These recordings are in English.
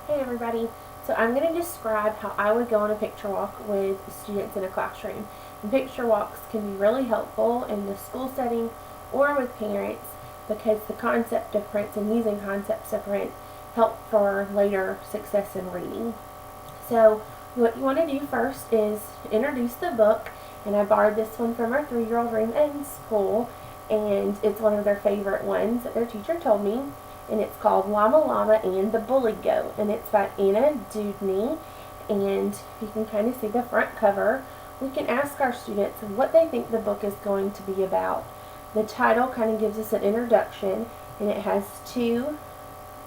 Hey everybody, so I'm going to describe how I would go on a picture walk with students in a classroom. And picture walks can be really helpful in the school setting or with parents because the concept of prints and using concepts of print help for later success in reading. So what you want to do first is introduce the book, and I borrowed this one from our 3-year-old room in school, and it's one of their favorite ones that their teacher told me. And it's called Llama Llama and the Bully Goat, and it's by Anna Dewdney, and you can kind of see the front cover. We can ask our students what they think the book is going to be about. The title kind of gives us an introduction, and it has 2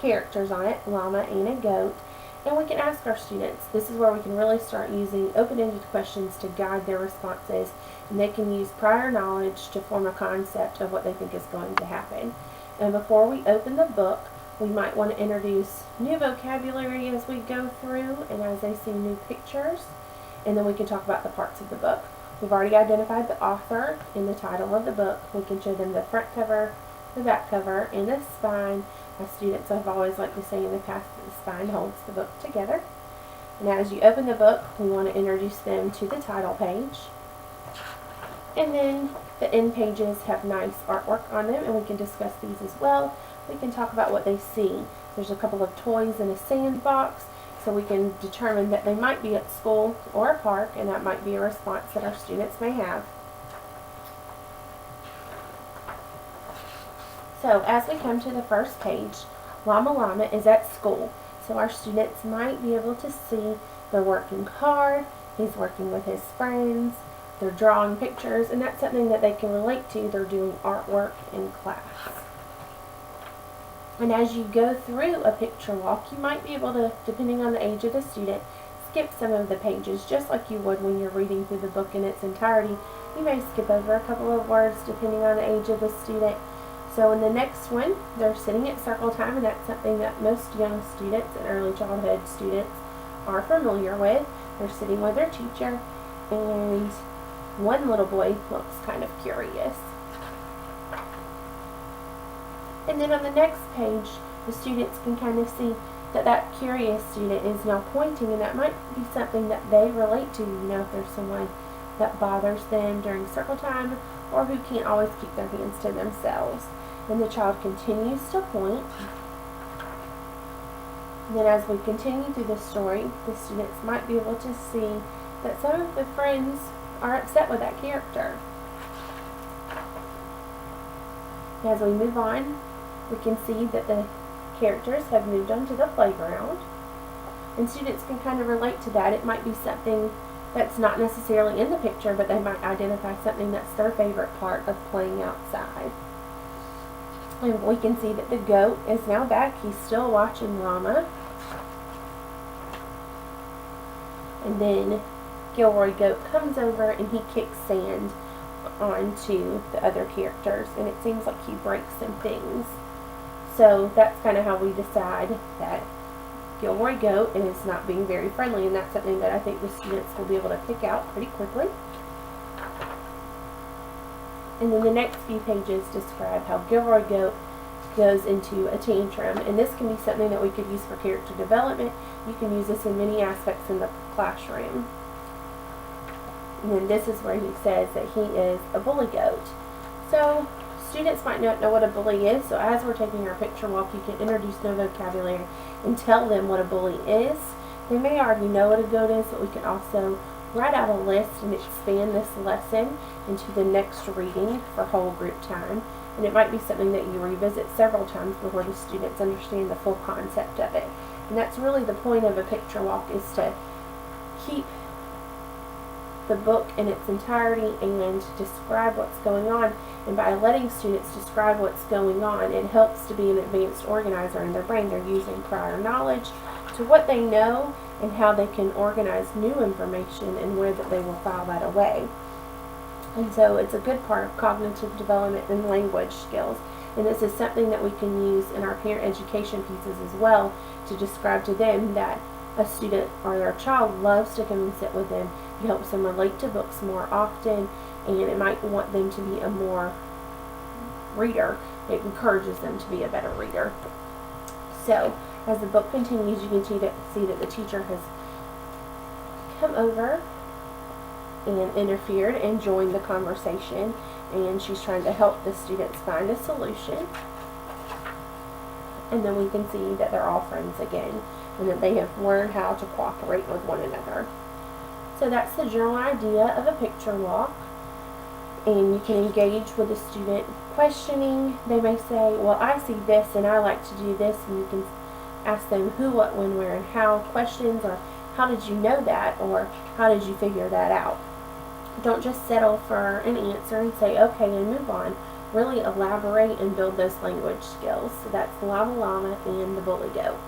characters on it, llama and a goat, and we can ask our students. This is where we can really start using open-ended questions to guide their responses, and they can use prior knowledge to form a concept of what they think is going to happen. And before we open the book, we might want to introduce new vocabulary as we go through and as they see new pictures, and then we can talk about the parts of the book. We've already identified the author in the title of the book. We can show them the front cover, the back cover, and the spine. As students have always liked to say in the past that the spine holds the book together. And as you open the book, we want to introduce them to the title page. And then the end pages have nice artwork on them, and we can discuss these as well. We can talk about what they see. There's a couple of toys in a sandbox, so we can determine that they might be at school or a park, and that might be a response that our students may have. So as we come to the first page, Llama Llama is at school. So our students might be able to see they're working hard, he's working with his friends, they're drawing pictures, and that's something that they can relate to. They're doing artwork in class. And as you go through a picture walk, you might be able to, depending on the age of the student, skip some of the pages, just like you would when you're reading through the book in its entirety. You may skip over a couple of words depending on the age of the student. So in the next one, they're sitting at circle time, and that's something that most young students and early childhood students are familiar with. They're sitting with their teacher, and one little boy looks kind of curious. And then on the next page, the students can kind of see that that curious student is now pointing, and that might be something that they relate to. You know, if there's someone that bothers them during circle time, or who can't always keep their hands to themselves. And the child continues to point. And then as we continue through the story, the students might be able to see that some of the friends are upset with that character. As we move on, we can see that the characters have moved on to the playground, and students can kind of relate to that. It might be something that's not necessarily in the picture, but they might identify something that's their favorite part of playing outside. And we can see that the goat is now back. He's still watching Llama. And then Gilroy Goat comes over and he kicks sand onto the other characters, and it seems like he breaks some things. So that's kind of how we decide that Gilroy Goat is not being very friendly, and that's something that I think the students will be able to pick out pretty quickly. And then the next few pages describe how Gilroy Goat goes into a tantrum, and this can be something that we could use for character development. You can use this in many aspects in the classroom. And then this is where he says that he is a bully goat. So students might not know what a bully is, so as we're taking our picture walk, you can introduce new vocabulary and tell them what a bully is. They may already know what a goat is, but we can also write out a list and expand this lesson into the next reading for whole group time. And it might be something that you revisit several times before the students understand the full concept of it. And that's really the point of a picture walk, is to keep the book in its entirety and describe what's going on. And by letting students describe what's going on, it helps to be an advanced organizer in their brain. They're using prior knowledge to what they know and how they can organize new information and where that they will file that away. And so it's a good part of cognitive development and language skills. And this is something that we can use in our parent education pieces as well, to describe to them that a student or their child loves to come and sit with them. It helps them relate to books more often, and it might want them to be a more reader. It encourages them to be a better reader. So As the book continues, you can see that the teacher has come over and interfered and joined the conversation, and she's trying to help the students find a solution. And then we can see that they're all friends again, and that they have learned how to cooperate with one another. So that's the general idea of a picture walk. And you can engage with the student questioning. They may say, well, I see this and I like to do this, and you can ask them who, what, when, where, and how questions, or how did you know that, or how did you figure that out. Don't just settle for an answer and say okay and move on. Really elaborate and build those language skills. So that's Lava Llama and the Bully Goat.